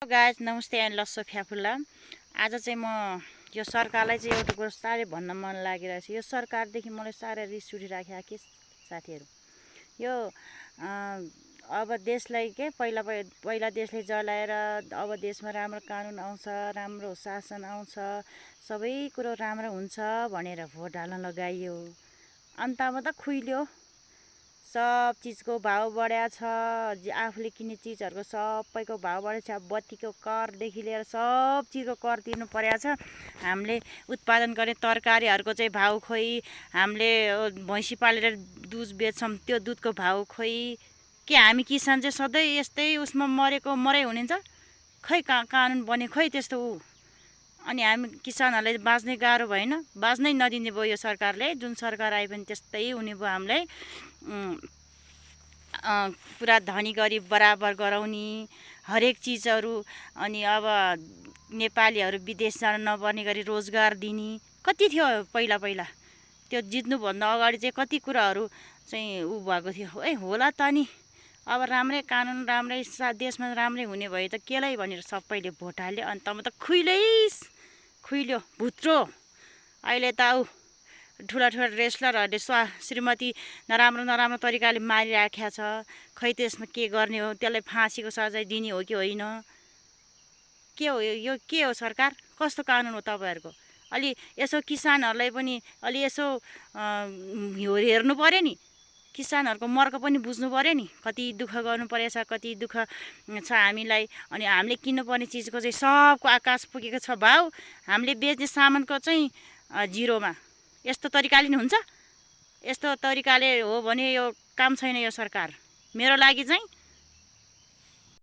Guys नमस्ते and लस्सो फ्याफुल्ला। आज चाहिँ म यो सरकारलाई चाहिँ एउटा कुरो साह्रै भन्न मन लागिरहेको छ। यो सरकारदेखि मलाई साह्रै रिस उठिराखेको के साथीहरू। यो अब देशलाई पहिला देशलाई जलाएर अब देशमा राम्रो कानुन आउँछ, राम्रो शासन आउँछ, सबै कुरो राम्रो हुन्छ भनेर भोट हाल्न लगाइयो। अन्तमा त खुइल्यो। सब चिजको भाउ बढाएको छ। आफूले किन्ने चिजहरूको सबैको भाउ बढेको छ। बत्तीको करदेखि लिएर सब चिजको कर तिर्नु परेको छ। हामीले उत्पादन गर्ने तरकारीहरूको चाहिँ भाउ खोइ, हामीले भैँसी पालेर दुध बेच्छौँ, त्यो दुधको भाउ खोइ। के हामी किसान चाहिँ सधैँ यस्तै उसमा मरै हुनेछ? खै कानुन बन्यो खै त्यस्तो अनि हामी किसानहरूलाई बाँच्नै गाह्रो भएन? बाँच्नै नदिने भयो यो सरकारले। जुन सरकार आए पनि त्यस्तै हुने भयो। हामीलाई पुरा धनी गरिब बराबर गराउने हरेक चिजहरू। अनि अब नेपालीहरू विदेश जान नपर्ने गरी रोजगार दिने कति थियो पहिला त्यो जित्नुभन्दा अगाडि चाहिँ कति कुराहरू चाहिँ भएको थियो। होला त नि अब राम्रै कानुन राम्रै देशमा राम्रै हुने भयो त केलाई भनेर सबैले भोट हाल्यो। अन्तमा त खुइल्यो भुत्रो। अहिले त ठुला रेस्लरहरूले श्रीमती नराम्रो तरिकाले मारिराखेको छ। खै त्यसमा के गर्ने हो? त्यसलाई फाँसीको सजाय दिने हो कि होइन? के हो यो? के हो सरकार? कस्तो कानुन हो तपाईँहरूको? अलि यसो किसानहरूलाई पनि अलि यसो हेर्नु पर्यो नि। किसानहरूको मर्क पनि बुझ्नु पर्यो नि। कति दुःख गर्नु परेछ, कति दुःख छ हामीलाई। अनि हामीले किन्नुपर्ने चिजको चाहिँ सबको आकाश पुगेको छ भाउ। हामीले बेच्ने सामानको चाहिँ जिरोमा। यस्तो तरिकाले नि हुन्छ? यस्तो तरिकाले हो भने यो काम छैन यो सरकार। मेरो लागि चाहिँ